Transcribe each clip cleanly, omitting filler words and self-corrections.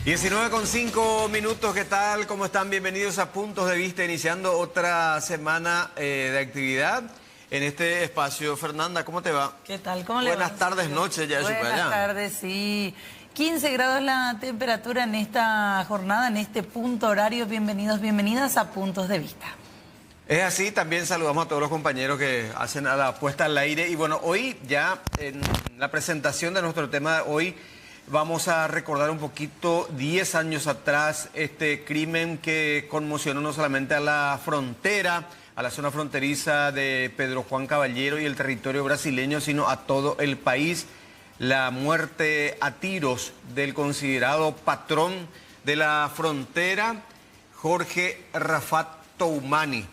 19:05, ¿qué tal? ¿Cómo están? Bienvenidos a Puntos de Vista, iniciando otra semana de actividad en este espacio. Fernanda, ¿cómo te va? ¿Qué tal? ¿Cómo le va? Buenas tardes, noches ya. Buenas tardes, sí. 15 grados la temperatura en esta jornada, en este punto horario. Bienvenidos, bienvenidas a Puntos de Vista. Es así, también saludamos a todos los compañeros que hacen a la puesta al aire. Y bueno, hoy ya en la presentación de nuestro tema de hoy vamos a recordar un poquito 10 años atrás este crimen que conmocionó no solamente a la frontera, a la zona fronteriza de Pedro Juan Caballero y el territorio brasileño, sino a todo el país. La muerte a tiros del considerado patrón de la frontera, Jorge Rafat Toumani,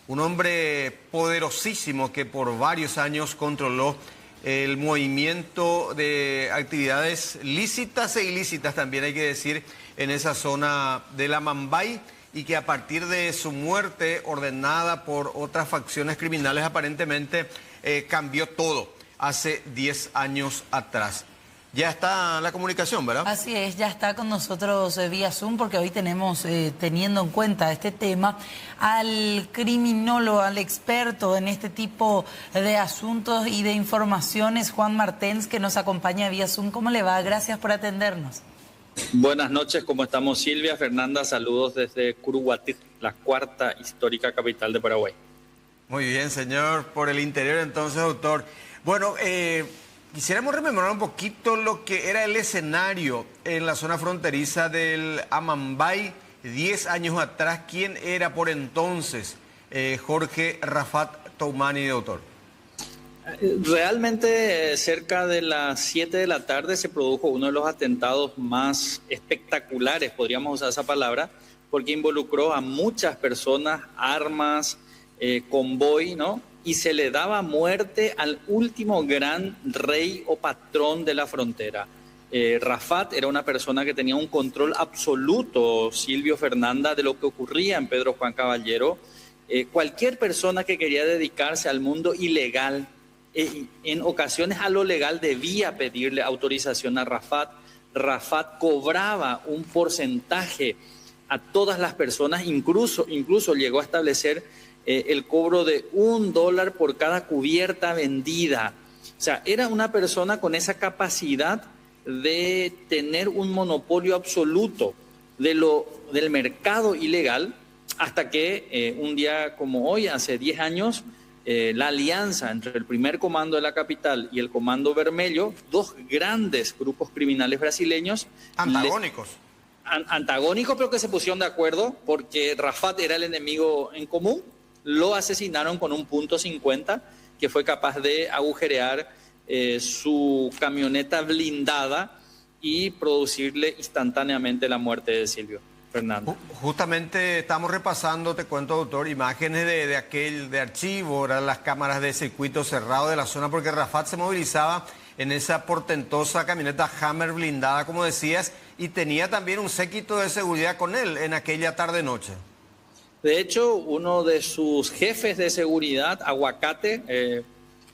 un hombre poderosísimo que por varios años controló el movimiento de actividades lícitas e ilícitas, también hay que decir, en esa zona de la Mambay, y que a partir de su muerte ordenada por otras facciones criminales aparentemente cambió todo hace 10 años atrás. Ya está la comunicación, ¿verdad? Así es, ya está con nosotros vía Zoom, porque hoy tenemos, teniendo en cuenta este tema, al criminólogo, al experto en este tipo de asuntos y de informaciones, Juan Martens, que nos acompaña vía Zoom. ¿Cómo le va? Gracias por atendernos. Buenas noches, ¿cómo estamos? Silvia, Fernanda, saludos desde Curuguatí, la cuarta histórica capital de Paraguay. Muy bien, señor, por el interior entonces, doctor. Bueno, quisiéramos rememorar un poquito lo que era el escenario en la zona fronteriza del Amambay 10 años atrás. ¿Quién era por entonces Jorge Rafat Toumani, doctor? Realmente cerca de las 7 de la tarde se produjo uno de los atentados más espectaculares, podríamos usar esa palabra, porque involucró a muchas personas, armas, convoy, ¿no? Y se le daba muerte al último gran rey o patrón de la frontera. Rafat era una persona que tenía un control absoluto, Silvio, Fernanda, de lo que ocurría en Pedro Juan Caballero. Cualquier persona que quería dedicarse al mundo ilegal, en ocasiones a lo legal, debía pedirle autorización a Rafat. Rafat cobraba un porcentaje a todas las personas, incluso llegó a establecer el cobro de $1 por cada cubierta vendida. O sea, era una persona con esa capacidad de tener un monopolio absoluto del mercado ilegal, hasta que un día como hoy, hace 10 años, la alianza entre el primer comando de la capital y el comando Vermelho, dos grandes grupos criminales brasileños. Antagónicos. Antagónicos, pero que se pusieron de acuerdo porque Rafat era el enemigo en común. Lo asesinaron con un .50 que fue capaz de agujerear su camioneta blindada y producirle instantáneamente la muerte de Silvio. Fernando. Justamente estamos repasando, te cuento, doctor, imágenes de archivo, eran las cámaras de circuito cerrado de la zona, porque Rafat se movilizaba en esa portentosa camioneta Hammer blindada, como decías, y tenía también un séquito de seguridad con él en aquella tarde-noche. De hecho, uno de sus jefes de seguridad, Aguacate,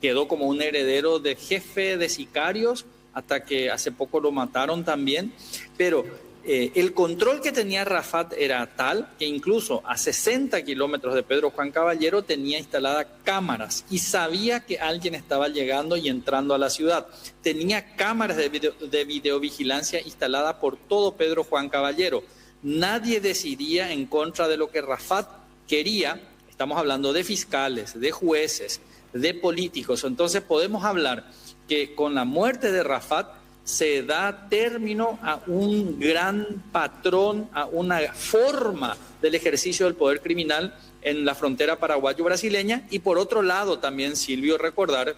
quedó como un heredero de jefe de sicarios, hasta que hace poco lo mataron también, pero el control que tenía Rafat era tal que incluso a 60 kilómetros de Pedro Juan Caballero tenía instaladas cámaras y sabía que alguien estaba llegando y entrando a la ciudad. Tenía cámaras de videovigilancia instaladas por todo Pedro Juan Caballero. Nadie decidía en contra de lo que Rafat quería. Estamos hablando de fiscales, de jueces, de políticos. Entonces podemos hablar que con la muerte de Rafat se da término a un gran patrón, a una forma del ejercicio del poder criminal en la frontera paraguayo-brasileña. Y por otro lado también, Silvio, recordar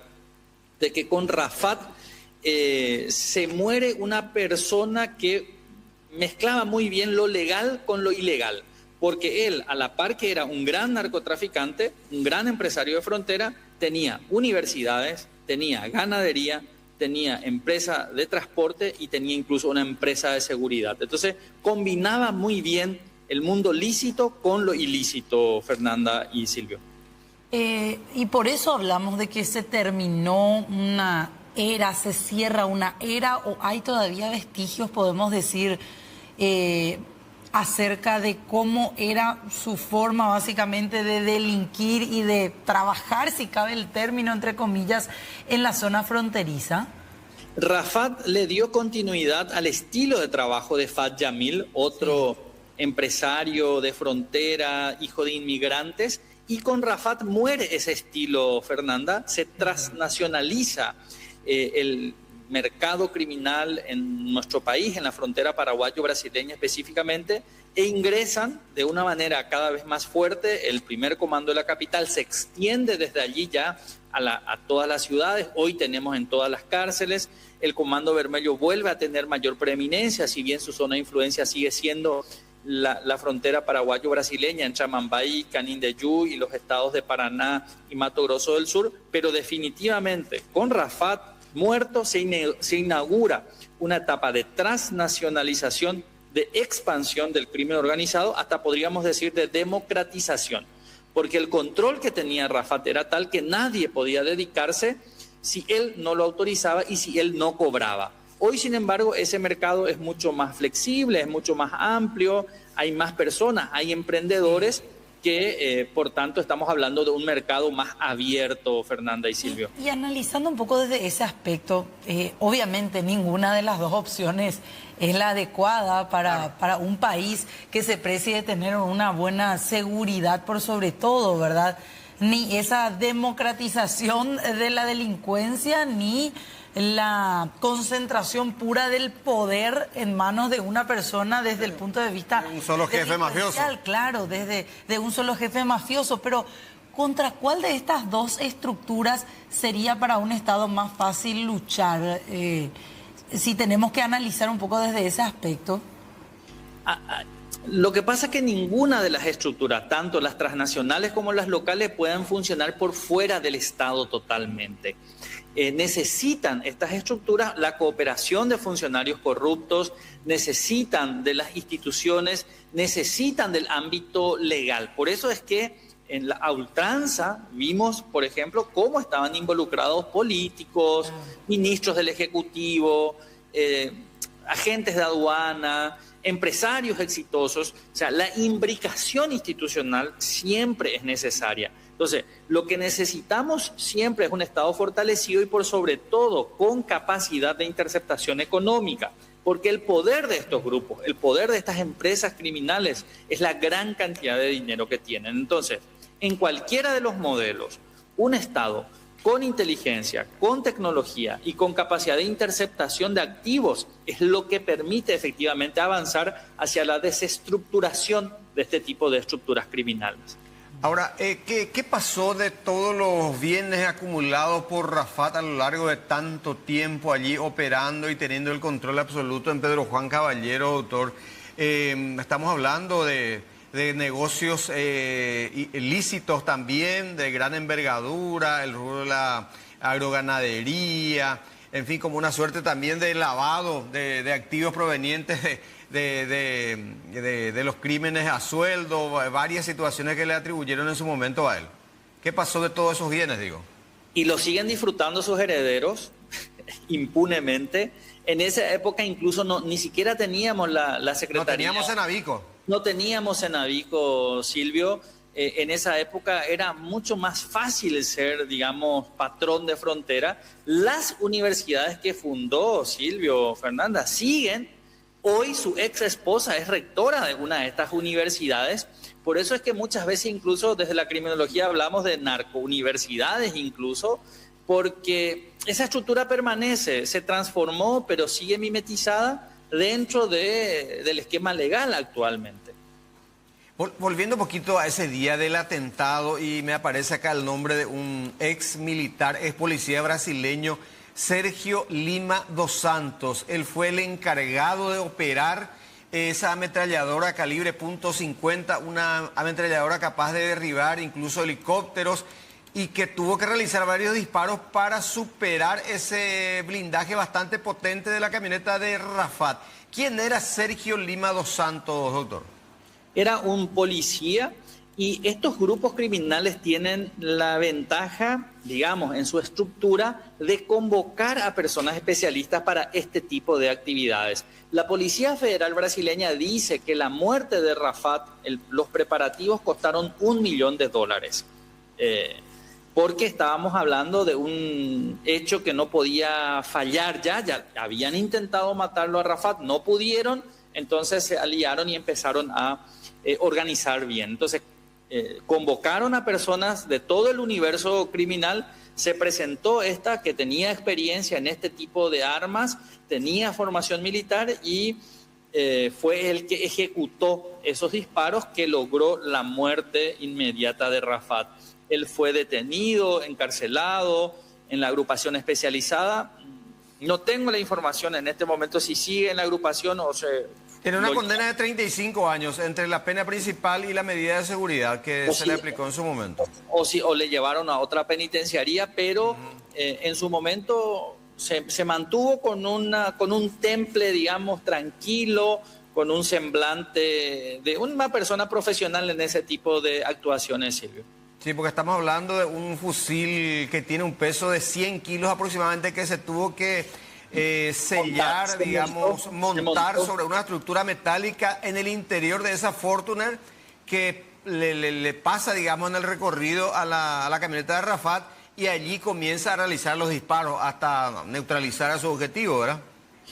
de que con Rafat se muere una persona que mezclaba muy bien lo legal con lo ilegal, porque él, a la par que era un gran narcotraficante, un gran empresario de frontera, tenía universidades, tenía ganadería, tenía empresa de transporte y tenía incluso una empresa de seguridad. Entonces combinaba muy bien el mundo lícito con lo ilícito, Fernanda y Silvio. Y por eso hablamos de que se terminó una era, se cierra una era, o hay todavía vestigios, podemos decir, acerca de cómo era su forma básicamente de delinquir y de trabajar, si cabe el término, entre comillas, en la zona fronteriza? Rafat le dio continuidad al estilo de trabajo de Fat Yamil, otro empresario de frontera, hijo de inmigrantes, y con Rafat muere ese estilo, Fernanda, se transnacionaliza el mercado criminal en nuestro país, en la frontera paraguayo-brasileña específicamente, e ingresan de una manera cada vez más fuerte. El primer comando de la capital se extiende desde allí ya a todas las ciudades. Hoy tenemos en todas las cárceles. El Comando Vermelho vuelve a tener mayor preeminencia, si bien su zona de influencia sigue siendo la frontera paraguayo-brasileña en Chamambay, Canindeyú y los estados de Paraná y Mato Grosso del Sur, pero definitivamente con Rafat muerto se inaugura una etapa de transnacionalización, de expansión del crimen organizado, hasta podríamos decir de democratización, porque el control que tenía Rafat era tal que nadie podía dedicarse si él no lo autorizaba y si él no cobraba. Hoy, sin embargo, ese mercado es mucho más flexible, es mucho más amplio, hay más personas, hay emprendedores que, por tanto, estamos hablando de un mercado más abierto, Fernanda y Silvio. Y analizando un poco desde ese aspecto, obviamente ninguna de las dos opciones es la adecuada para un país que se precie de tener una buena seguridad por sobre todo, ¿verdad? Ni esa democratización de la delincuencia, ni la concentración pura del poder en manos de una persona desde el punto de vista... Un solo jefe mafioso. Claro, de un solo jefe mafioso, pero ¿contra cuál de estas dos estructuras sería para un Estado más fácil luchar? Si tenemos que analizar un poco desde ese aspecto. Lo que pasa es que ninguna de las estructuras, tanto las transnacionales como las locales, pueden funcionar por fuera del Estado totalmente. Necesitan estas estructuras la cooperación de funcionarios corruptos, necesitan de las instituciones, necesitan del ámbito legal. Por eso es que en la ultranza vimos, por ejemplo, cómo estaban involucrados políticos, ministros del Ejecutivo, agentes de aduana, empresarios exitosos. O sea, la imbricación institucional siempre es necesaria. Entonces, lo que necesitamos siempre es un Estado fortalecido y por sobre todo con capacidad de interceptación económica, porque el poder de estos grupos, el poder de estas empresas criminales es la gran cantidad de dinero que tienen. Entonces, en cualquiera de los modelos, un Estado con inteligencia, con tecnología y con capacidad de interceptación de activos es lo que permite efectivamente avanzar hacia la desestructuración de este tipo de estructuras criminales. Ahora, ¿qué pasó de todos los bienes acumulados por Rafat a lo largo de tanto tiempo allí operando y teniendo el control absoluto en Pedro Juan Caballero, doctor? Estamos hablando de negocios ilícitos también, de gran envergadura, el rubro de la agroganadería, en fin, como una suerte también de lavado de activos provenientes de los crímenes a sueldo, varias situaciones que le atribuyeron en su momento a él. ¿Qué pasó de todos esos bienes, digo? Y lo siguen disfrutando sus herederos impunemente. En esa época incluso ni siquiera teníamos la Secretaría. No teníamos Senavico. No teníamos Senavico, Silvio. En esa época era mucho más fácil ser, digamos, patrón de frontera. Las universidades que fundó Silvio, Fernanda, siguen. Hoy su ex esposa es rectora de una de estas universidades. Por eso es que muchas veces incluso desde la criminología hablamos de narcouniversidades incluso, porque esa estructura permanece, se transformó, pero sigue mimetizada dentro del esquema legal actualmente. Volviendo un poquito a ese día del atentado, y me aparece acá el nombre de un ex militar, ex policía brasileño, Sergio Lima dos Santos. Él fue el encargado de operar esa ametralladora calibre .50, una ametralladora capaz de derribar incluso helicópteros, y que tuvo que realizar varios disparos para superar ese blindaje bastante potente de la camioneta de Rafat. ¿Quién era Sergio Lima dos Santos, doctor? Era un policía Y estos grupos criminales tienen la ventaja, digamos, en su estructura de convocar a personas especialistas para este tipo de actividades. La Policía Federal brasileña dice que la muerte de Rafat, los preparativos costaron $1 millón. Porque estábamos hablando de un hecho que no podía fallar ya habían intentado matarlo a Rafat, no pudieron, entonces se aliaron y empezaron a organizar bien. Entonces, convocaron a personas de todo el universo criminal, se presentó esta que tenía experiencia en este tipo de armas, tenía formación militar y fue el que ejecutó esos disparos que logró la muerte inmediata de Rafat. Él fue detenido, encarcelado en la agrupación especializada. No tengo la información en este momento si sigue en la agrupación o se... Tiene una condena de 35 años entre la pena principal y la medida de seguridad que se le aplicó en su momento. O le llevaron a otra penitenciaría, pero en su momento se mantuvo con un temple, digamos, tranquilo, con un semblante de una persona profesional en ese tipo de actuaciones, Silvio. Sí, porque estamos hablando de un fusil que tiene un peso de 100 kilos aproximadamente que se tuvo que sellar, digamos, montar sobre una estructura metálica en el interior de esa Fortuner que le pasa, digamos, en el recorrido a la camioneta de Rafat y allí comienza a realizar los disparos hasta neutralizar a su objetivo, ¿verdad?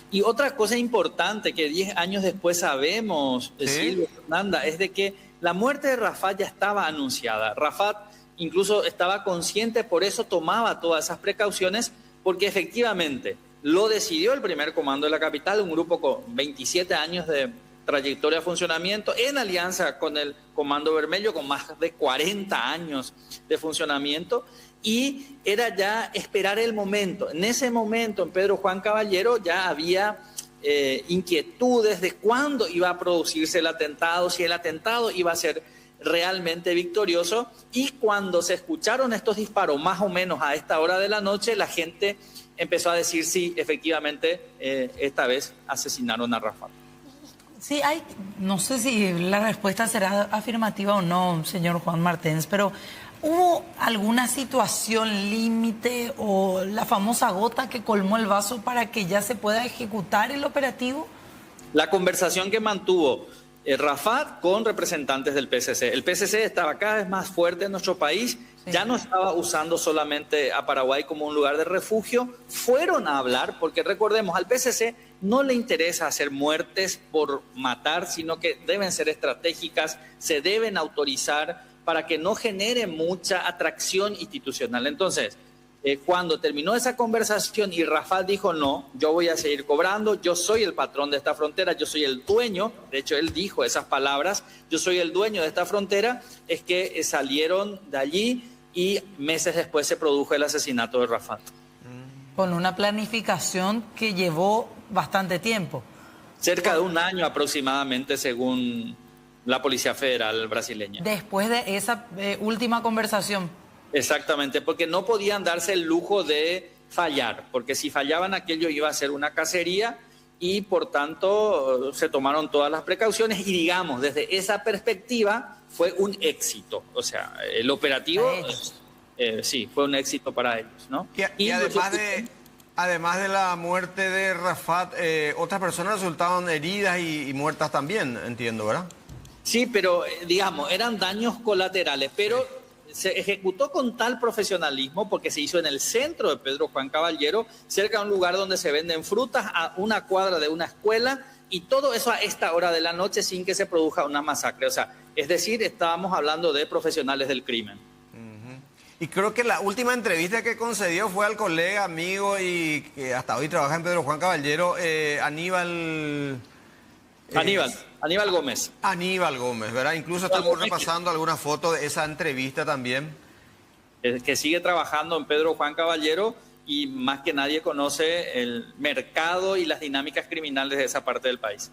Y otra cosa importante que 10 años después sabemos, ¿Sí? Silvio, Fernanda, es de que la muerte de Rafat ya estaba anunciada. Rafat incluso estaba consciente, por eso tomaba todas esas precauciones, porque efectivamente lo decidió el primer comando de la capital, un grupo con 27 años de trayectoria de funcionamiento, en alianza con el Comando Vermelho, con más de 40 años de funcionamiento, y era ya esperar el momento. En ese momento, en Pedro Juan Caballero, ya había inquietudes de cuándo iba a producirse el atentado, si el atentado iba a ser realmente victorioso, y cuando se escucharon estos disparos más o menos a esta hora de la noche, la gente empezó a decir sí, efectivamente, esta vez asesinaron a Rafat. Sí, no sé si la respuesta será afirmativa o no, señor Juan Martens, pero ¿hubo alguna situación límite o la famosa gota que colmó el vaso para que ya se pueda ejecutar el operativo? La conversación que mantuvo Rafat con representantes del PSC. El PSC estaba cada vez más fuerte en nuestro país, sí. Ya no estaba usando solamente a Paraguay como un lugar de refugio. Fueron a hablar, porque recordemos, al PSC no le interesa hacer muertes por matar, sino que deben ser estratégicas, se deben autorizar para que no genere mucha atracción institucional. Entonces, cuando terminó esa conversación y Rafat dijo no, yo voy a seguir cobrando, yo soy el patrón de esta frontera, yo soy el dueño, de hecho él dijo esas palabras, yo soy el dueño de esta frontera, es que salieron de allí y meses después se produjo el asesinato de Rafat. Con una planificación que llevó bastante tiempo. Cerca de un año aproximadamente, según la Policía Federal brasileña. Después de esa última conversación. Exactamente, porque no podían darse el lujo de fallar, porque si fallaban aquello iba a ser una cacería y por tanto se tomaron todas las precauciones y digamos, desde esa perspectiva fue un éxito, o sea, el operativo sí, fue un éxito para ellos, ¿no? Y además de la muerte de Rafat, otras personas resultaron heridas y muertas también, entiendo, ¿verdad? Sí, pero digamos, eran daños colaterales, pero se ejecutó con tal profesionalismo porque se hizo en el centro de Pedro Juan Caballero, cerca de un lugar donde se venden frutas, a una cuadra de una escuela, y todo eso a esta hora de la noche sin que se produzca una masacre. O sea, es decir, estábamos hablando de profesionales del crimen. Y creo que la última entrevista que concedió fue al colega, amigo y que hasta hoy trabaja en Pedro Juan Caballero, Aníbal Gómez. Aníbal Gómez, ¿verdad? Incluso estamos repasando algunas fotos de esa entrevista también. Que sigue trabajando en Pedro Juan Caballero y más que nadie conoce el mercado y las dinámicas criminales de esa parte del país.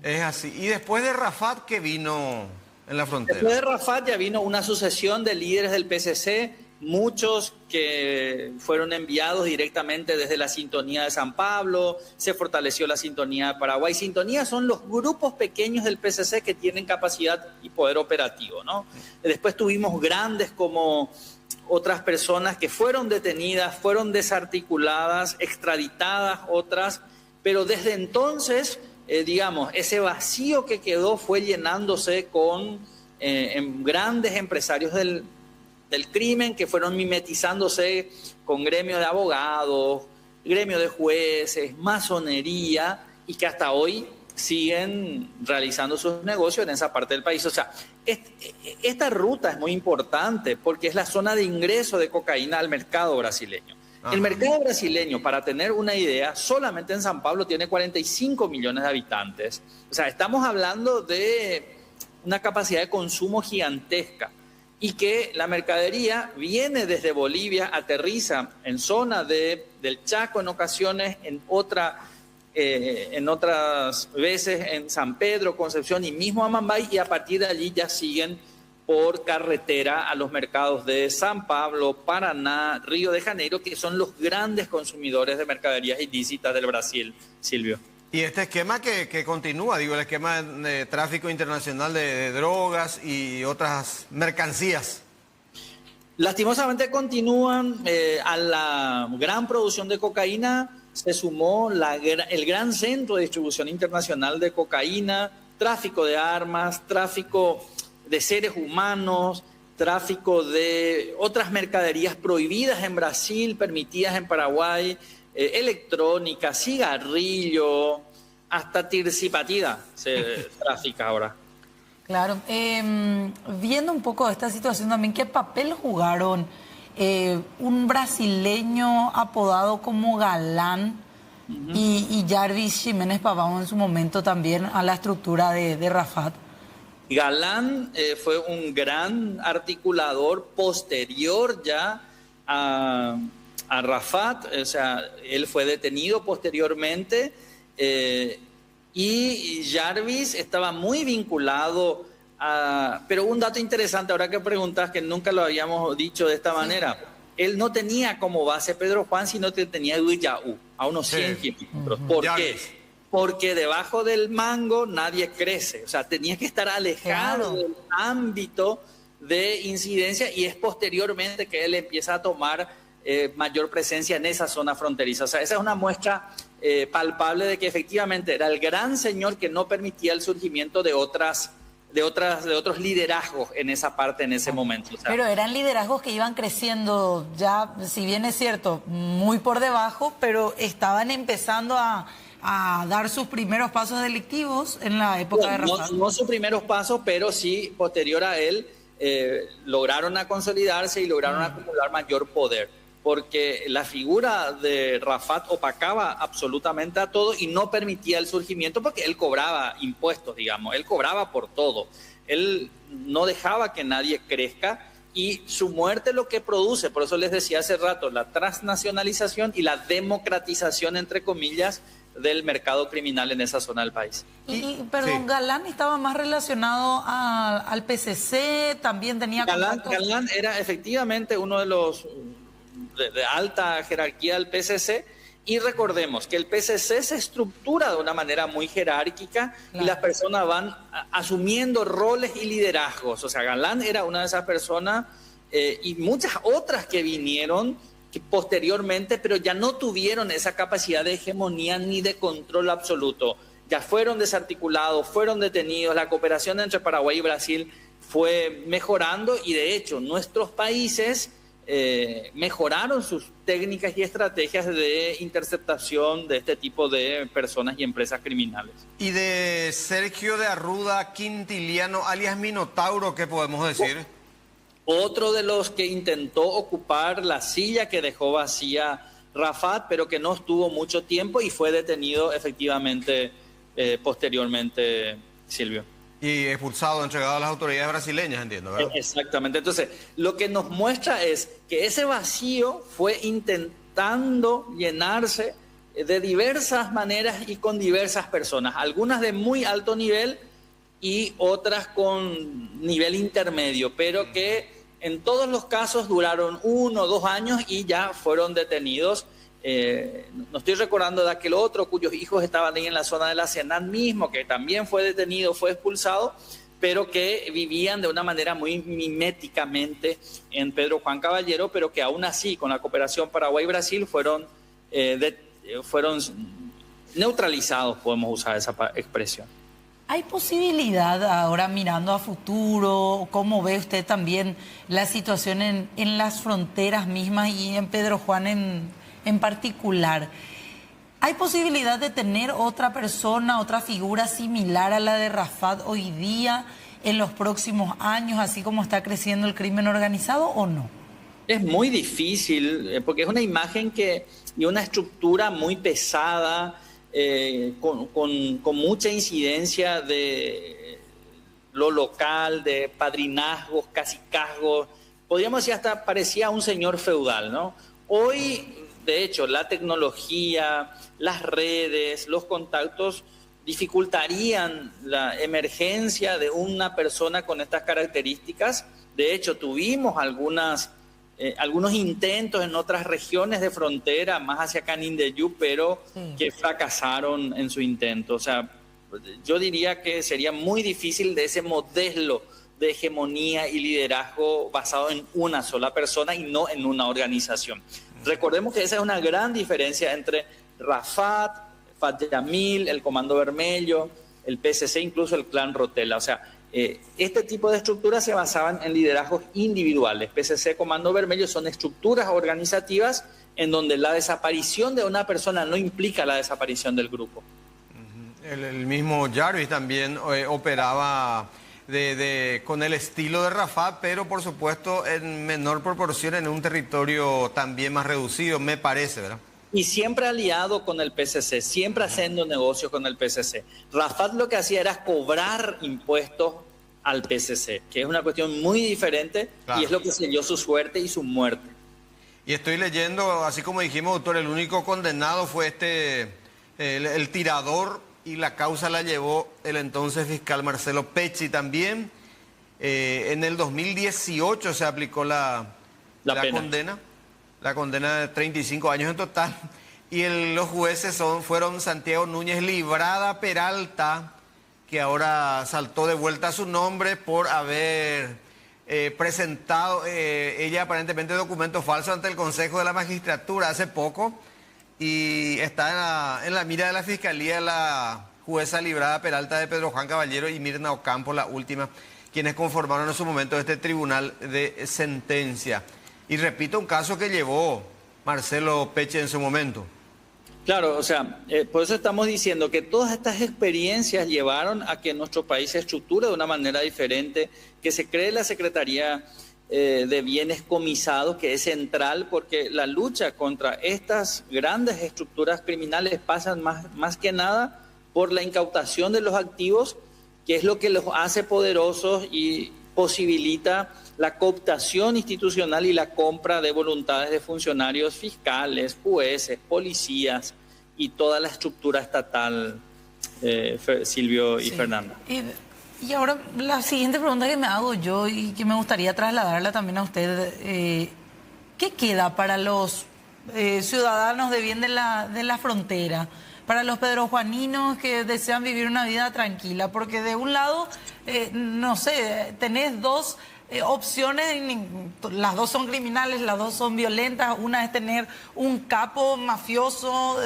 Es así. ¿Y después de Rafat qué vino en la frontera? Después de Rafat ya vino una sucesión de líderes del PSC muchos que fueron enviados directamente desde la sintonía de San Pablo, se fortaleció la sintonía de Paraguay. Sintonía son los grupos pequeños del PCC que tienen capacidad y poder operativo, ¿no? Después tuvimos grandes como otras personas que fueron detenidas, fueron desarticuladas, extraditadas otras, pero desde entonces, digamos, ese vacío que quedó fue llenándose con grandes empresarios del crimen que fueron mimetizándose con gremios de abogados, gremios de jueces, masonería, y que hasta hoy siguen realizando sus negocios en esa parte del país. O sea, esta ruta es muy importante porque es la zona de ingreso de cocaína al mercado brasileño. Ajá. El mercado brasileño, para tener una idea, solamente en San Pablo tiene 45 millones de habitantes. O sea, estamos hablando de una capacidad de consumo gigantesca y que la mercadería viene desde Bolivia, aterriza en zona del Chaco en ocasiones, en otras veces en San Pedro, Concepción y mismo Amambay, y a partir de allí ya siguen por carretera a los mercados de San Pablo, Paraná, Río de Janeiro, que son los grandes consumidores de mercaderías ilícitas del Brasil, Silvio. Y este esquema que continúa, digo, el esquema de tráfico internacional de drogas y otras mercancías. Lastimosamente continúan. A la gran producción de cocaína se sumó el gran centro de distribución internacional de cocaína, tráfico de armas, tráfico de seres humanos, tráfico de otras mercaderías prohibidas en Brasil, permitidas en Paraguay, electrónica, cigarrillo, hasta tircipatida se trafica ahora. Claro. Viendo un poco esta situación también, ¿qué papel jugaron un brasileño apodado como Galán y Jarvis Jiménez Pavão en su momento también a la estructura de Rafat? Galán fue un gran articulador posterior ya a Rafat, o sea, él fue detenido posteriormente, y Jarvis estaba muy vinculado a... Pero un dato interesante, ahora que preguntas, que nunca lo habíamos dicho de esta manera, él no tenía como base Pedro Juan, sino que tenía Huillaú, a unos 100 kilómetros. ¿Por qué? Porque debajo del mango nadie crece, o sea, tenía que estar alejado del ámbito de incidencia, y es posteriormente que él empieza a tomar mayor presencia en esa zona fronteriza. O sea, esa es una muestra palpable de que efectivamente era el gran señor que no permitía el surgimiento de otros liderazgos en esa parte, en ese momento. O sea, pero eran liderazgos que iban creciendo ya, si bien es cierto, muy por debajo, pero estaban empezando a dar sus primeros pasos delictivos en la época de Rafat. No sus primeros pasos, pero sí, posterior a él, lograron a consolidarse y lograron acumular mayor poder. Porque la figura de Rafat opacaba absolutamente a todo y no permitía el surgimiento, porque él cobraba impuestos, digamos, él cobraba por todo. Él no dejaba que nadie crezca, y su muerte lo que produce, por eso les decía hace rato, la transnacionalización y la democratización, entre comillas, del mercado criminal en esa zona del país. Perdón, sí. Galán estaba más relacionado al PCC, también tenía contactos. Galán era efectivamente uno de los de alta jerarquía del PCC, y recordemos que el PCC se estructura de una manera muy jerárquica, claro, y las personas van asumiendo roles y liderazgos. O sea, Galán era una de esas personas, y muchas otras que vinieron posteriormente, pero ya no tuvieron esa capacidad de hegemonía ni de control absoluto. Ya fueron desarticulados, fueron detenidos, la cooperación entre Paraguay y Brasil fue mejorando, y de hecho nuestros países mejoraron sus técnicas y estrategias de interceptación de este tipo de personas y empresas criminales. Y de Sergio de Arruda Quintiliano, alias Minotauro, ¿qué podemos decir? Otro de los que intentó ocupar la silla que dejó vacía Rafat, pero que no estuvo mucho tiempo y fue detenido efectivamente posteriormente, Silvio. Y expulsado, entregado a las autoridades brasileñas, entiendo, ¿verdad? Exactamente. Entonces, lo que nos muestra es que ese vacío fue intentando llenarse de diversas maneras y con diversas personas, algunas de muy alto nivel y otras con nivel intermedio, pero que En todos los casos duraron 1 o 2 años y ya fueron detenidos. No estoy recordando de aquel otro cuyos hijos estaban ahí en la zona de la Senat mismo, que también fue detenido, fue expulsado, pero que vivían de una manera muy miméticamente en Pedro Juan Caballero, pero que aún así, con la cooperación Paraguay-Brasil, fueron neutralizados, podemos usar esa expresión. ¿Hay posibilidad ahora mirando a futuro? ¿Cómo ve usted también la situación en las fronteras mismas y en Pedro Juan en particular? ¿Hay posibilidad de tener otra persona, otra figura similar a la de Rafat hoy día en los próximos años, así como está creciendo el crimen organizado, o no? Es muy difícil, porque es una imagen y una estructura muy pesada, con mucha incidencia de lo local, de padrinazgos, cacicazgos. Podríamos decir hasta parecía un señor feudal, ¿no? Hoy, de hecho, la tecnología, las redes, los contactos dificultarían la emergencia de una persona con estas características. De hecho, tuvimos algunos intentos en otras regiones de frontera, más hacia Canindeyú, pero que fracasaron en su intento. O sea, yo diría que sería muy difícil de ese modelo de hegemonía y liderazgo basado en una sola persona y no en una organización. Recordemos que esa es una gran diferencia entre Rafat, Fat Yamil, el Comando Vermelho, el PSC, incluso el Clan Rotella. O sea, este tipo de estructuras se basaban en liderazgos individuales. PSC, Comando Vermelho son estructuras organizativas en donde la desaparición de una persona no implica la desaparición del grupo. El mismo Jarvis también operaba con el estilo de Rafat, pero por supuesto en menor proporción en un territorio también más reducido, me parece, ¿verdad? Y siempre aliado con el PSC, siempre haciendo negocios con el PSC. Rafat lo que hacía era cobrar impuestos al PSC, que es una cuestión muy diferente, claro, y es lo que selló su suerte y su muerte. Y estoy leyendo, así como dijimos, doctor, el único condenado fue el tirador, y la causa la llevó el entonces fiscal Marcelo Pecci también. En el 2018 se aplicó la condena. La condena de 35 años en total. Y los jueces fueron Santiago Núñez Librada Peralta, que ahora saltó de vuelta su nombre por haber presentado ella aparentemente documentos falsos ante el Consejo de la Magistratura hace poco. Y está en la mira de la Fiscalía la jueza Librada Peralta de Pedro Juan Caballero y Mirna Ocampo, la última, quienes conformaron en su momento este tribunal de sentencia. Y repito, un caso que llevó Marcelo Pecci en su momento. Claro, o sea, por eso estamos diciendo que todas estas experiencias llevaron a que nuestro país se estructure de una manera diferente, que se cree la Secretaría de Bienes Comisados, que es central, porque la lucha contra estas grandes estructuras criminales pasa más que nada por la incautación de los activos, que es lo que los hace poderosos y posibilita la cooptación institucional y la compra de voluntades de funcionarios fiscales, jueces, policías y toda la estructura estatal, Silvio y Fernanda. Y ahora la siguiente pregunta que me hago yo y que me gustaría trasladarla también a usted, ¿qué queda para los ciudadanos de bien de la frontera? Para los pedrojuaninos que desean vivir una vida tranquila, porque de un lado, no sé, tenés dos opciones, las dos son criminales, las dos son violentas. Una es tener un capo mafioso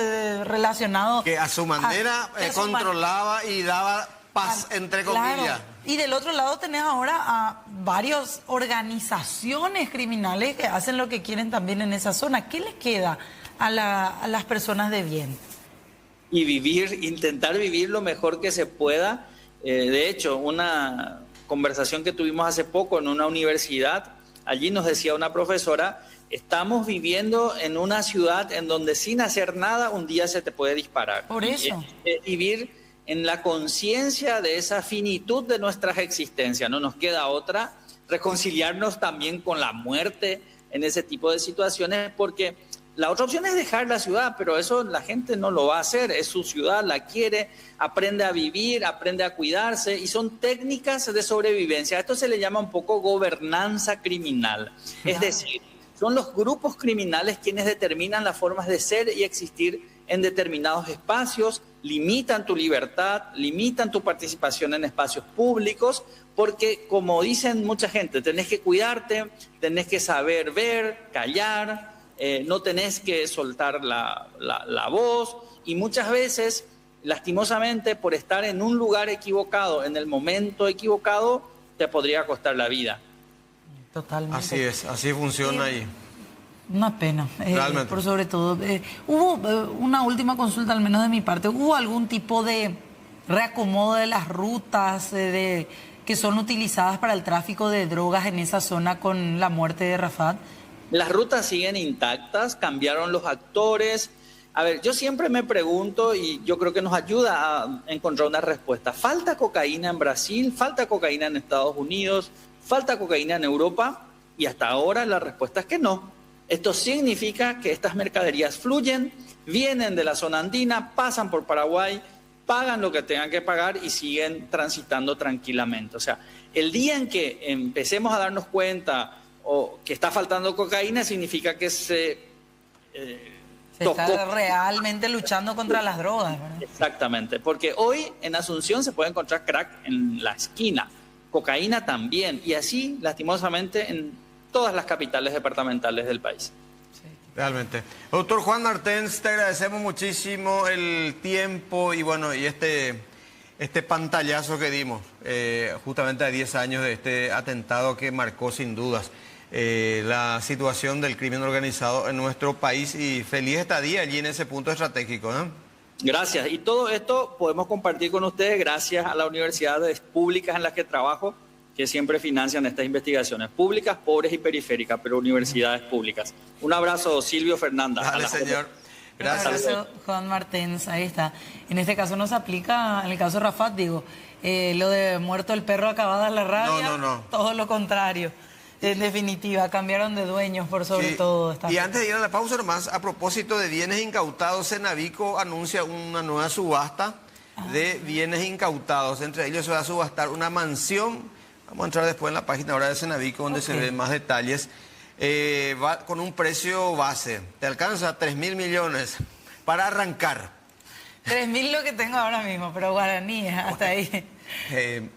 relacionado... Que a su manera controlaba y daba paz, entre comillas. Claro. Y del otro lado tenés ahora a varias organizaciones criminales que hacen lo que quieren también en esa zona. ¿Qué les queda a las personas de bien? Y intentar vivir lo mejor que se pueda. De hecho, una conversación que tuvimos hace poco en una universidad, allí nos decía una profesora, estamos viviendo en una ciudad en donde sin hacer nada un día se te puede disparar. Por eso. Vivir en la conciencia de esa finitud de nuestras existencias. No nos queda otra, reconciliarnos también con la muerte en ese tipo de situaciones, porque La otra opción es dejar la ciudad, pero eso la gente no lo va a hacer. Es su ciudad, la quiere, aprende a vivir, aprende a cuidarse y son técnicas de sobrevivencia. Esto se le llama un poco gobernanza criminal. Es decir, son los grupos criminales quienes determinan las formas de ser y existir en determinados espacios, limitan tu libertad, limitan tu participación en espacios públicos, porque como dicen mucha gente, tenés que cuidarte, tenés que saber ver, callar, no tenés que soltar la voz y muchas veces, lastimosamente, por estar en un lugar equivocado, en el momento equivocado, te podría costar la vida. Totalmente. Así es, así funciona ahí. Una pena, Realmente. por sobre todo. Hubo una última consulta, al menos de mi parte. ¿Hubo algún tipo de reacomodo de las rutas que son utilizadas para el tráfico de drogas en esa zona con la muerte de Rafat? Las rutas siguen intactas, cambiaron los actores. A ver, yo siempre me pregunto y yo creo que nos ayuda a encontrar una respuesta. ¿Falta cocaína en Brasil? ¿Falta cocaína en Estados Unidos? ¿Falta cocaína en Europa? Y hasta ahora la respuesta es que no. Esto significa que estas mercaderías fluyen, vienen de la zona andina, pasan por Paraguay, pagan lo que tengan que pagar y siguen transitando tranquilamente. O sea, el día en que empecemos a darnos cuenta o que está faltando cocaína, significa que se está realmente luchando contra las drogas, ¿verdad? Exactamente, porque hoy en Asunción se puede encontrar crack en la esquina, cocaína también, y así, lastimosamente, en todas las capitales departamentales del país. Realmente. Doctor Juan Martens, te agradecemos muchísimo el tiempo y bueno, y este pantallazo que dimos, justamente a 10 años de este atentado que marcó sin dudas la situación del crimen organizado en nuestro país y feliz estadía allí en ese punto estratégico, ¿no? Gracias. Y todo esto podemos compartir con ustedes gracias a las universidades públicas en las que trabajo, que siempre financian estas investigaciones. Públicas, pobres y periféricas, pero universidades públicas. Un abrazo, Silvio Fernanda. Dale, señor. Gracias. Un abrazo, Juan Martens, ahí está. En este caso nos aplica, en el caso de Rafat, digo, lo de muerto el perro acabada la rabia. No. Todo lo contrario. En definitiva, cambiaron de dueños por sobre todo. Y antes de ir a la pausa nomás, a propósito de bienes incautados, Cenavico anuncia una nueva subasta de bienes incautados. Entre ellos se va a subastar una mansión. Vamos a entrar después en la página ahora de Cenavico donde se ven más detalles. Va con un precio base. Te alcanza 3.000 millones para arrancar. 3.000 lo que tengo ahora mismo, pero guaraníes, hasta ahí.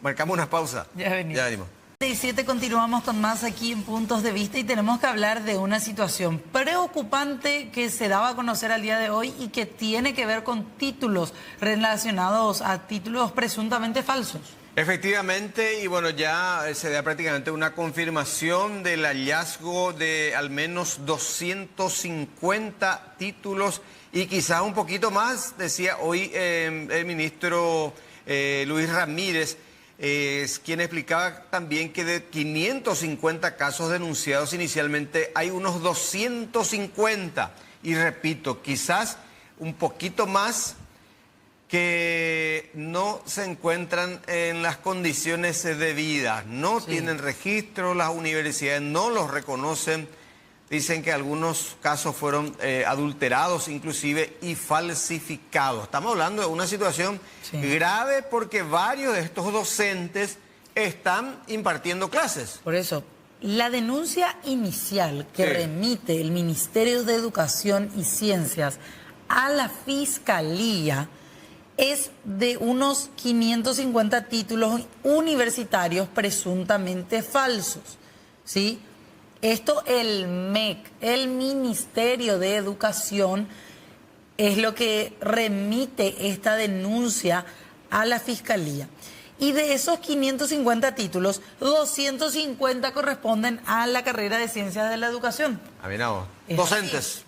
Marcamos una pausa. Ya venimos. Ya venimos. 7 continuamos con más aquí en Puntos de Vista y tenemos que hablar de una situación preocupante que se daba a conocer al día de hoy y que tiene que ver con títulos relacionados a títulos presuntamente falsos. Efectivamente, y bueno, ya se da prácticamente una confirmación del hallazgo de al menos 250 títulos y quizás un poquito más, decía hoy el ministro Luis Ramírez, quien explicaba también que de 550 casos denunciados inicialmente hay unos 250, y repito, quizás un poquito más que no se encuentran en las condiciones debidas, no tienen registro, las universidades no los reconocen, dicen que algunos casos fueron adulterados inclusive y falsificados. Estamos hablando de una situación grave porque varios de estos docentes están impartiendo clases. Por eso, la denuncia inicial que remite el Ministerio de Educación y Ciencias a la Fiscalía es de unos 550 títulos universitarios presuntamente falsos, ¿sí? Esto el MEC, el Ministerio de Educación, es lo que remite esta denuncia a la Fiscalía. Y de esos 550 títulos, 250 corresponden a la carrera de Ciencias de la Educación. Docentes,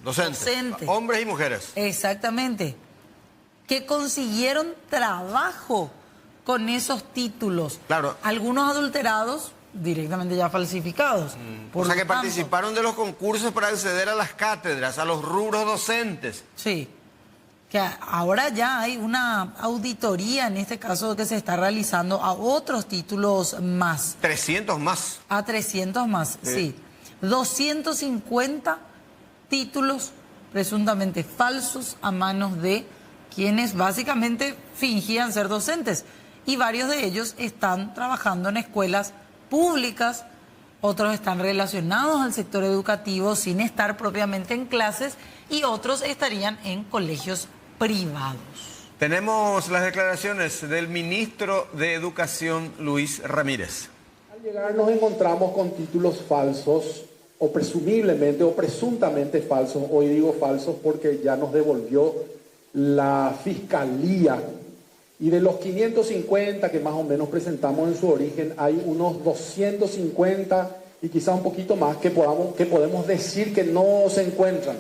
hombres y mujeres. Exactamente. Que consiguieron trabajo con esos títulos. Claro. Algunos adulterados, directamente ya falsificados. O sea que participaron de los concursos para acceder a las cátedras, a los rubros docentes. Sí. Que ahora ya hay una auditoría, en este caso, que se está realizando a otros títulos más. 300 más. A 300 más, sí. 250 títulos presuntamente falsos a manos de quienes básicamente fingían ser docentes. Y varios de ellos están trabajando en escuelas públicas, otros están relacionados al sector educativo sin estar propiamente en clases y otros estarían en colegios privados. Tenemos las declaraciones del ministro de Educación, Luis Ramírez. Al llegar nos encontramos con títulos falsos, o presumiblemente o presuntamente falsos. Hoy digo falsos porque ya nos devolvió la Fiscalía. Y de los 550 que más o menos presentamos en su origen, hay unos 250 y quizá un poquito más que podemos decir que no se encuentran.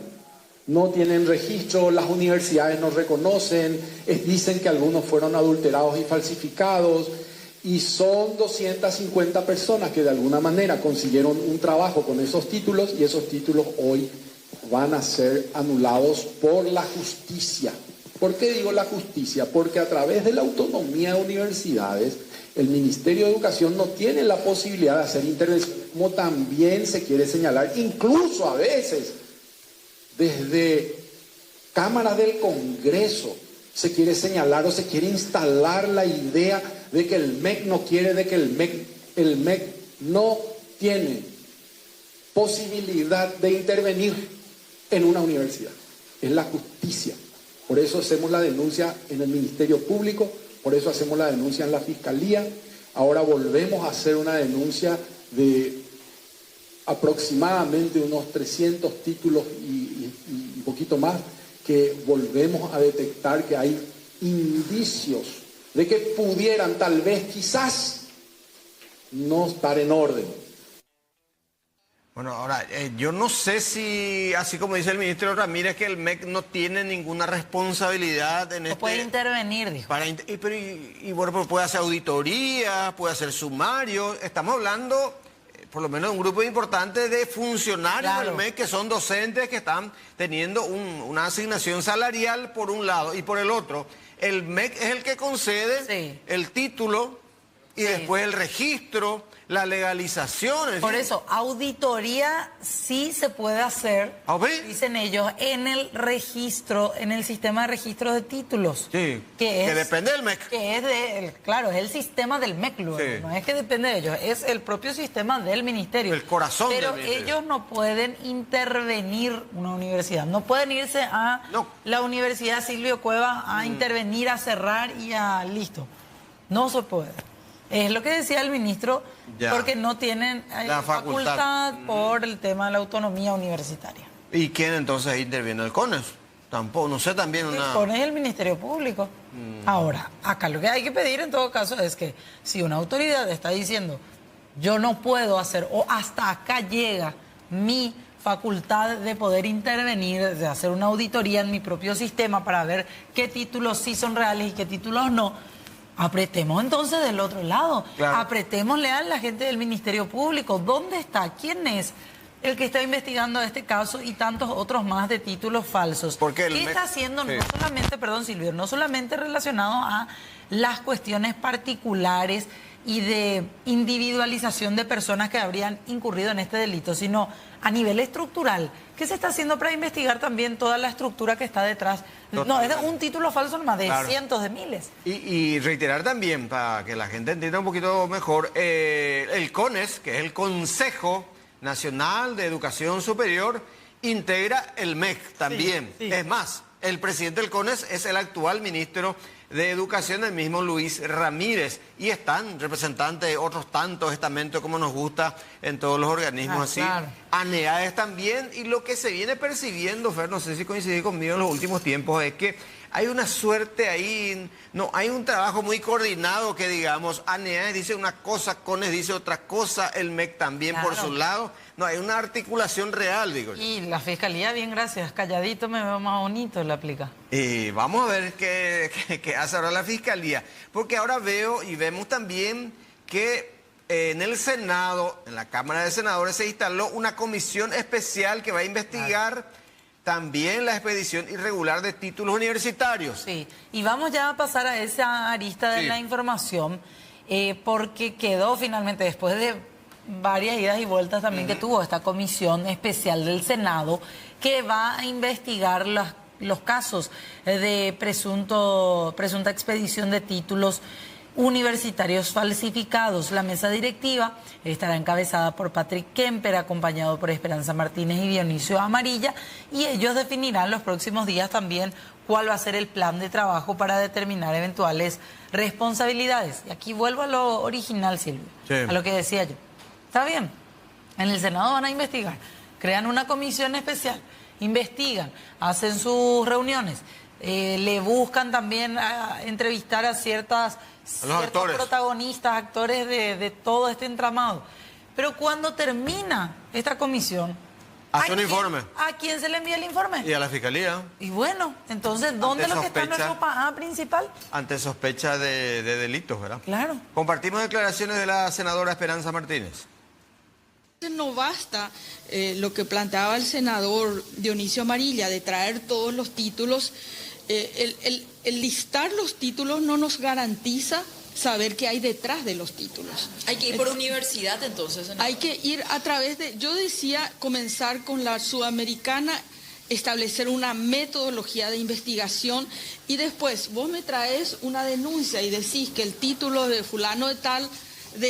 No tienen registro, las universidades no reconocen, dicen que algunos fueron adulterados y falsificados. Y son 250 personas que de alguna manera consiguieron un trabajo con esos títulos y esos títulos hoy van a ser anulados por la justicia. ¿Por qué digo la justicia? Porque a través de la autonomía de universidades, el Ministerio de Educación no tiene la posibilidad de hacer intervención, como también se quiere señalar, incluso a veces desde cámaras del Congreso se quiere señalar o se quiere instalar la idea de que el MEC no quiere, de que el MEC no tiene posibilidad de intervenir en una universidad. Es la justicia. Por eso hacemos la denuncia en el Ministerio Público, por eso hacemos la denuncia en la Fiscalía. Ahora volvemos a hacer una denuncia de aproximadamente unos 300 títulos y un poquito más, que volvemos a detectar que hay indicios de que pudieran tal vez quizás no estar en orden. Bueno, ahora, yo no sé si, así como dice el ministro Ramírez, que el MEC no tiene ninguna responsabilidad en No puede intervenir, dijo. Bueno, puede hacer auditoría, puede hacer sumario. Estamos hablando, por lo menos, de un grupo importante de funcionarios del MEC que son docentes que están teniendo una asignación salarial por un lado y por el otro. El MEC es el que concede el título y después el registro, la legalización. Por eso, auditoría sí se puede hacer, dicen ellos, en el registro, en el sistema de registro de títulos. Sí, que depende del MEC. Que es claro, es el sistema del MEC, luego, no es que depende de ellos, es el propio sistema del ministerio. El corazón del ministerio. Pero ellos no pueden intervenir una universidad, no pueden irse a la Universidad Silvio Cueva a intervenir, a cerrar y a listo. No se puede. Es lo que decía el ministro, porque no tienen la facultad por el tema de la autonomía universitaria. ¿Y quién entonces interviene? ¿El CONES? Tampoco, no sé también El CONES es el Ministerio Público. Ahora, acá lo que hay que pedir en todo caso es que si una autoridad está diciendo yo no puedo hacer, o hasta acá llega mi facultad de poder intervenir, de hacer una auditoría en mi propio sistema para ver qué títulos sí son reales y qué títulos no, apretemos entonces del otro lado. Claro. Apretémosle a la gente del Ministerio Público. ¿Dónde está? ¿Quién es el que está investigando este caso y tantos otros más de títulos falsos? ¿Qué está haciendo? No solamente, perdón Silvio, no solamente relacionado a las cuestiones particulares y de individualización de personas que habrían incurrido en este delito, sino a nivel estructural. ¿Qué se está haciendo para investigar también toda la estructura que está detrás? No, es un título falso nomás de cientos de miles. Y reiterar también, para que la gente entienda un poquito mejor, el CONES, que es el Consejo Nacional de Educación Superior, integra el MEC también. Es más, el presidente del CONES es el actual ministro de Educación, el mismo Luis Ramírez, y están representantes de otros tantos estamentos como nos gusta en todos los organismos así. Claro. ANEADES también, y lo que se viene percibiendo, Fer, no sé si coincide conmigo en los últimos tiempos, es que hay una suerte ahí, no hay un trabajo muy coordinado que digamos, ANEADES dice una cosa, CONES dice otra cosa, el MEC también por su lado. No, hay una articulación real, digo yo. Y la Fiscalía, bien, gracias. Calladito me veo más bonito, la aplica. Y vamos a ver qué hace ahora la Fiscalía. Porque ahora veo y vemos también que en el Senado, en la Cámara de Senadores, se instaló una comisión especial que va a investigar también la expedición irregular de títulos universitarios. Sí, y vamos ya a pasar a esa arista de la información, porque quedó finalmente, después de varias idas y vueltas también que tuvo esta comisión especial del Senado que va a investigar los casos de presunta expedición de títulos universitarios falsificados. La mesa directiva estará encabezada por Patrick Kemper, acompañado por Esperanza Martínez y Dionisio Amarilla, y ellos definirán los próximos días también cuál va a ser el plan de trabajo para determinar eventuales responsabilidades. Y aquí vuelvo a lo original, Silvio, sí, a lo que decía yo. Está bien, en el Senado van a investigar, crean una comisión especial, investigan, hacen sus reuniones, le buscan también entrevistar a ciertos protagonistas, actores de todo este entramado. Pero cuando termina esta comisión, hace un informe. ¿A quién se le envía el informe? Y a la Fiscalía. Y bueno, entonces, ¿dónde es lo que está nuestro principal? Ante sospecha de delitos, ¿verdad? Claro. Compartimos declaraciones de la senadora Esperanza Martínez. No basta lo que planteaba el senador Dionisio Amarilla de traer todos los títulos. El listar los títulos no nos garantiza saber qué hay detrás de los títulos. Hay que ir por universidad entonces, ¿no? Hay que ir a través de, yo decía, comenzar con la sudamericana, establecer una metodología de investigación y después vos me traes una denuncia y decís que el título de fulano de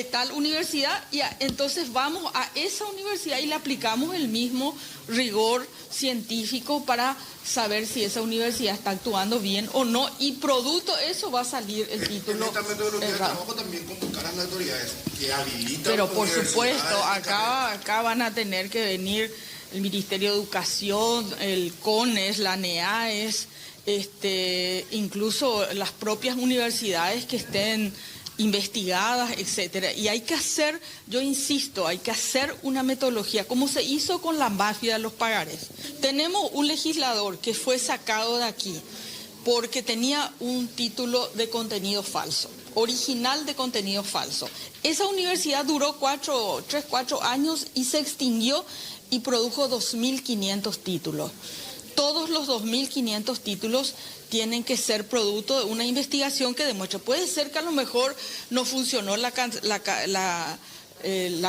tal universidad, y entonces vamos a esa universidad y le aplicamos el mismo rigor científico para saber si esa universidad está actuando bien o no, y producto de eso va a salir el título. En esta metodología de trabajo también convocar a las autoridades que habilitan. Pero por supuesto, acá van a tener que venir el Ministerio de Educación, el CONES, la NEAES, incluso las propias universidades que estén investigadas, etcétera. Y hay que hacer, yo insisto, hay que hacer una metodología, como se hizo con la mafia de los pagares. Tenemos un legislador que fue sacado de aquí porque tenía un título de contenido falso, original de contenido falso. Esa universidad duró 4 años y se extinguió y produjo 2.500 títulos. Todos los 2.500 títulos tienen que ser producto de una investigación que demuestre. Puede ser que a lo mejor no funcionó la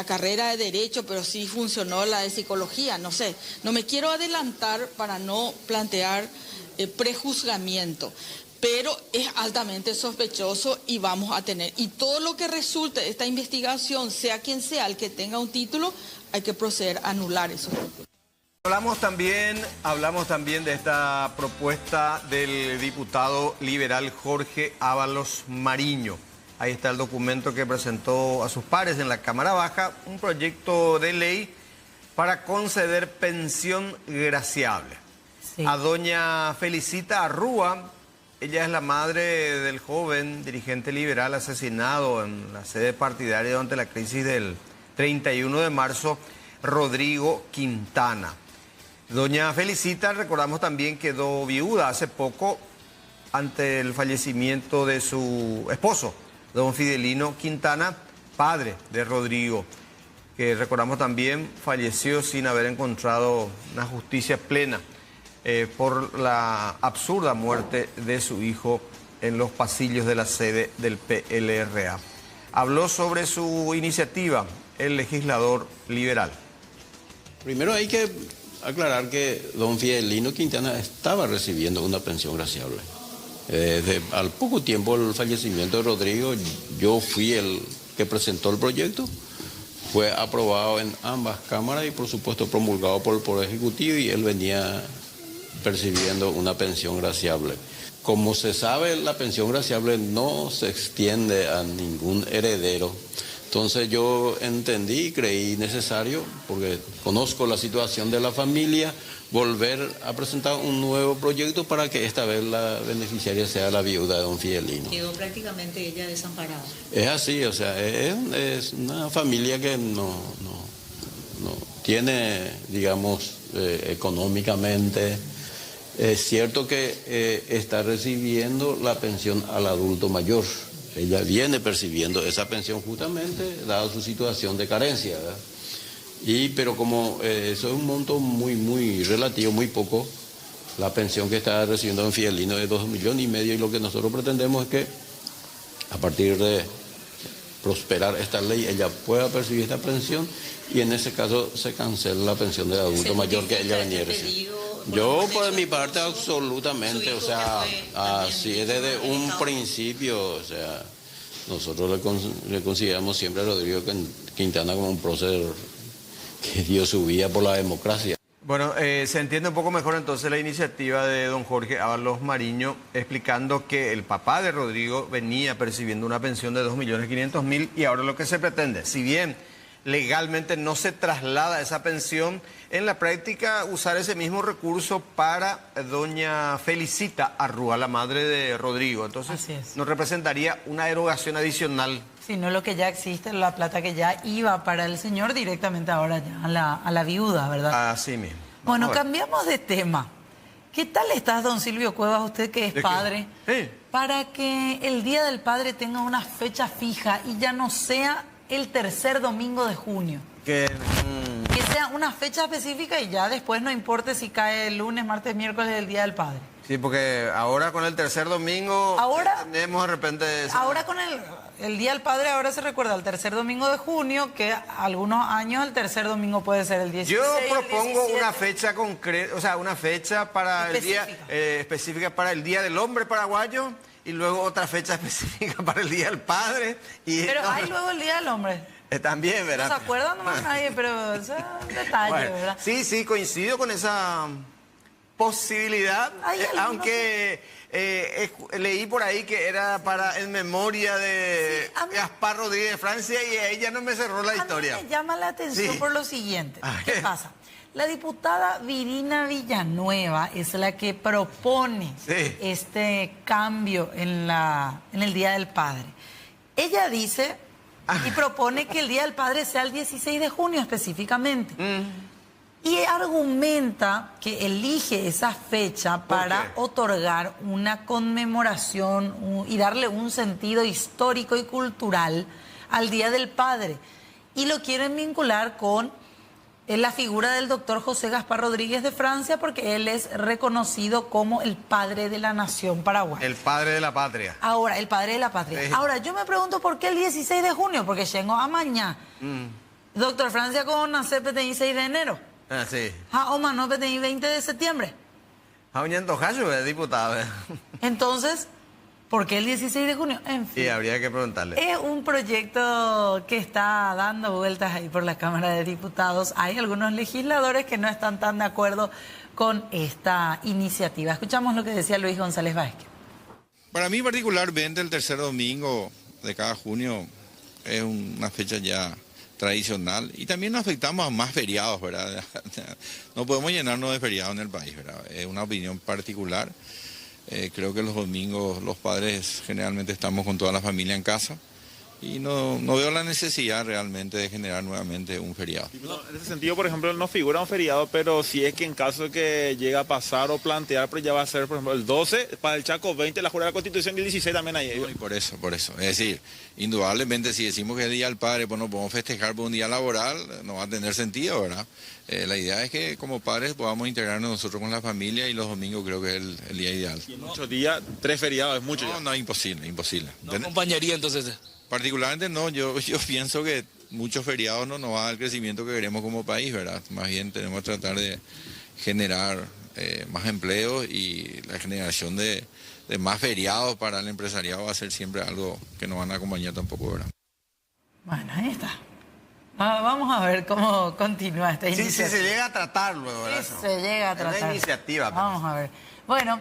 carrera de Derecho, pero sí funcionó la de Psicología, no sé. No me quiero adelantar para no plantear prejuzgamiento, pero es altamente sospechoso y vamos a tener. Y todo lo que resulte de esta investigación, sea quien sea el que tenga un título, hay que proceder a anular esos títulos. Hablamos también de esta propuesta del diputado liberal Jorge Ábalos Mariño. Ahí está el documento que presentó a sus pares en la Cámara Baja, un proyecto de ley para conceder pensión graciable. Sí. A doña Felicita Arrúa, ella es la madre del joven dirigente liberal asesinado en la sede partidaria durante la crisis del 31 de marzo, Rodrigo Quintana. Doña Felicita, recordamos también, quedó viuda hace poco ante el fallecimiento de su esposo, don Fidelino Quintana, padre de Rodrigo, que recordamos también falleció sin haber encontrado una justicia plena por la absurda muerte de su hijo en los pasillos de la sede del PLRA. Habló sobre su iniciativa el legislador liberal. Primero hay que aclarar que don Fidelino Quintana estaba recibiendo una pensión graciable. Al poco tiempo del fallecimiento de Rodrigo, yo fui el que presentó el proyecto, fue aprobado en ambas cámaras y por supuesto promulgado por el Poder Ejecutivo, y él venía percibiendo una pensión graciable. Como se sabe, la pensión graciable no se extiende a ningún heredero. Entonces yo entendí y creí necesario, porque conozco la situación de la familia, volver a presentar un nuevo proyecto para que esta vez la beneficiaria sea la viuda de don Fidelino. Quedó prácticamente ella desamparada. Es así, o sea, es una familia que no tiene, digamos, económicamente. Es cierto que está recibiendo la pensión al adulto mayor. Ella viene percibiendo esa pensión justamente dada su situación de carencia, ¿verdad? Pero como eso es un monto muy relativo, muy poco, la pensión que está recibiendo don Fidelino es 2,5 millones, y lo que nosotros pretendemos es que a partir de prosperar esta ley, ella pueda percibir esta pensión y en ese caso se cancela la pensión del adulto mayor que ella venía recibiendo. Yo, por mi parte, absolutamente, o sea, así es desde un principio, o sea, nosotros le consideramos siempre a Rodrigo Quintana como un prócer que dio su vida por la democracia. Bueno, se entiende un poco mejor entonces la iniciativa de don Jorge Ábalos Mariño, explicando que el papá de Rodrigo venía percibiendo una pensión de 2.500.000 y ahora lo que se pretende, si bien legalmente no se traslada esa pensión, en la práctica usar ese mismo recurso para doña Felicita Arrúa, la madre de Rodrigo. Entonces nos representaría una erogación adicional. Sí, no lo que ya existe, la plata que ya iba para el señor directamente ahora ya a la viuda, ¿verdad? Así mismo. Bueno, cambiamos de tema. ¿Qué tal estás, don Silvio Cuevas, usted que es padre? Sí. Para que el Día del Padre tenga una fecha fija y ya no sea el tercer domingo de junio. Que sea una fecha específica y ya después no importe si cae el lunes, martes, miércoles del Día del Padre. Sí, porque ahora con el tercer domingo tenemos de repente... Ahora con el Día del Padre ahora se recuerda el tercer domingo de junio, que algunos años el tercer domingo puede ser el 16. Yo propongo una fecha concreta, o sea, una fecha para específica. El día específica para el Día del Hombre paraguayo y luego otra fecha específica para el Día del Padre. Pero hay luego el Día del Hombre. También, ¿verdad? No se acuerdan nomás nadie, pero es un detalle, bueno, ¿verdad? Sí, coincido con esa posibilidad, aunque leí por ahí que era en memoria de Gaspar Rodríguez de Francia y ahí ya no me cerró la historia. A mí me llama la atención por lo siguiente. ¿Qué pasa? La diputada Virina Villanueva es la que propone este cambio en el Día del Padre. Ella dice y propone que el Día del Padre sea el 16 de junio específicamente. Y argumenta que elige esa fecha para otorgar una conmemoración y darle un sentido histórico y cultural al Día del Padre. Y lo quieren vincular con la figura del doctor José Gaspar Rodríguez de Francia, porque él es reconocido como el padre de la nación paraguaya. El padre de la patria. Ahora, el padre de la patria. Ahora, yo me pregunto por qué el 16 de junio, porque llegó a mañana. Doctor Francia con nacer PTI 6 de enero. Sí. Oma no PTI 20 de septiembre. Diputado. Entonces, ¿por qué el 16 de junio? En fin. Sí, habría que preguntarle. Es un proyecto que está dando vueltas ahí por la Cámara de Diputados. Hay algunos legisladores que no están tan de acuerdo con esta iniciativa. Escuchamos lo que decía Luis González Vázquez. Para mí particularmente el tercer domingo de cada junio es una fecha ya tradicional y también nos afectamos a más feriados, ¿verdad? No podemos llenarnos de feriados en el país, ¿verdad? Es una opinión particular. Creo que los domingos los padres generalmente estamos con toda la familia en casa y no veo la necesidad realmente de generar nuevamente un feriado. No, en ese sentido, por ejemplo, no figura un feriado, pero si es que en caso de que llegue a pasar o plantear, pero ya va a ser, por ejemplo, el 12, para el Chaco 20, la Jurada de la Constitución y el 16 también ahí. Y por eso. Es decir, indudablemente si decimos que es Día del Padre, pues no podemos festejar por un día laboral, no va a tener sentido, ¿verdad? La idea es que como padres podamos integrarnos nosotros con la familia y los domingos creo que es el día ideal. Y en 8 días, 3 feriados, es mucho. No, imposible. ¿No acompañaría entonces? Particularmente no, yo pienso que muchos feriados no nos van a dar el crecimiento que queremos como país, ¿verdad? Más bien tenemos que tratar de generar más empleos y la generación de más feriados para el empresariado va a ser siempre algo que nos van a acompañar tampoco, ¿verdad? Bueno, ahí está. Vamos a ver cómo continúa esta iniciativa. Sí, se llega a tratar luego, ¿verdad? Sí, se llega a tratar. Es una iniciativa. Vamos a ver. Bueno,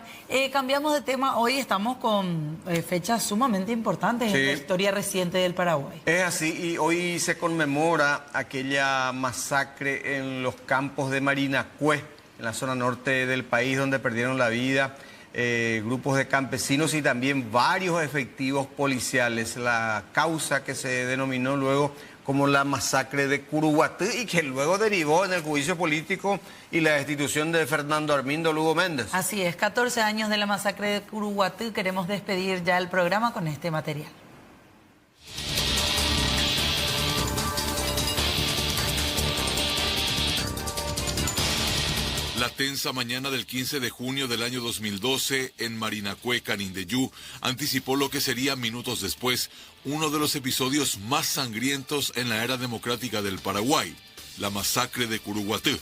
cambiamos de tema. Hoy estamos con fechas sumamente importantes en la historia reciente del Paraguay. Es así, y hoy se conmemora aquella masacre en los campos de Marinacue, en la zona norte del país, donde perdieron la vida grupos de campesinos y también varios efectivos policiales. La causa que se denominó luego como la masacre de Curuguatí y que luego derivó en el juicio político y la destitución de Fernando Armindo Lugo Méndez. Así es, 14 años de la masacre de Curuguatí. Queremos despedir ya el programa con este material. La tensa mañana del 15 de junio del año 2012 en Marinacue, Canindeyú, anticipó lo que sería minutos después uno de los episodios más sangrientos en la era democrática del Paraguay, la masacre de Curuguatú.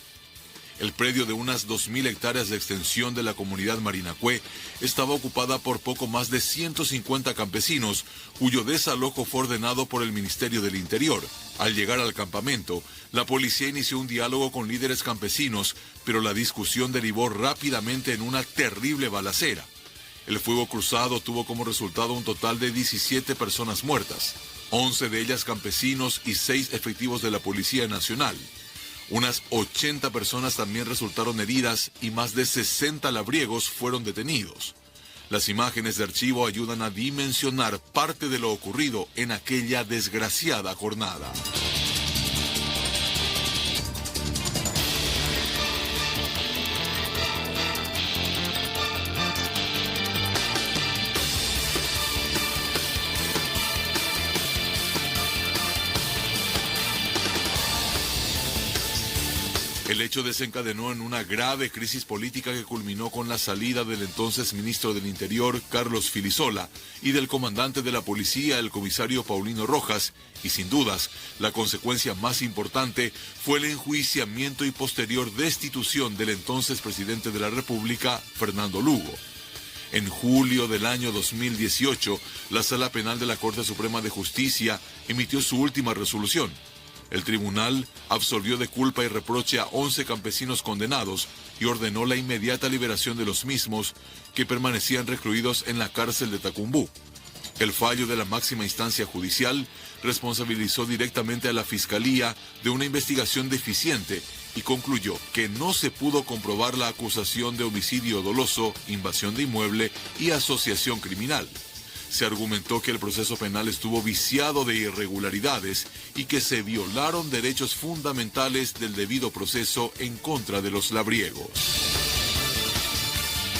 El predio de unas 2.000 hectáreas de extensión de la comunidad Marinacue estaba ocupada por poco más de 150 campesinos, cuyo desalojo fue ordenado por el Ministerio del Interior. Al llegar al campamento, la policía inició un diálogo con líderes campesinos, pero la discusión derivó rápidamente en una terrible balacera. El fuego cruzado tuvo como resultado un total de 17 personas muertas, 11 de ellas campesinos y 6 efectivos de la Policía Nacional. Unas 80 personas también resultaron heridas y más de 60 labriegos fueron detenidos. Las imágenes de archivo ayudan a dimensionar parte de lo ocurrido en aquella desgraciada jornada. El hecho desencadenó en una grave crisis política que culminó con la salida del entonces ministro del Interior, Carlos Filisola, y del comandante de la policía, el comisario Paulino Rojas, y sin dudas, la consecuencia más importante fue el enjuiciamiento y posterior destitución del entonces presidente de la República, Fernando Lugo. En julio del año 2018, la Sala Penal de la Corte Suprema de Justicia emitió su última resolución. El tribunal absolvió de culpa y reproche a 11 campesinos condenados y ordenó la inmediata liberación de los mismos, que permanecían recluidos en la cárcel de Tacumbú. El fallo de la máxima instancia judicial responsabilizó directamente a la Fiscalía de una investigación deficiente y concluyó que no se pudo comprobar la acusación de homicidio doloso, invasión de inmueble y asociación criminal. Se argumentó que el proceso penal estuvo viciado de irregularidades y que se violaron derechos fundamentales del debido proceso en contra de los labriegos.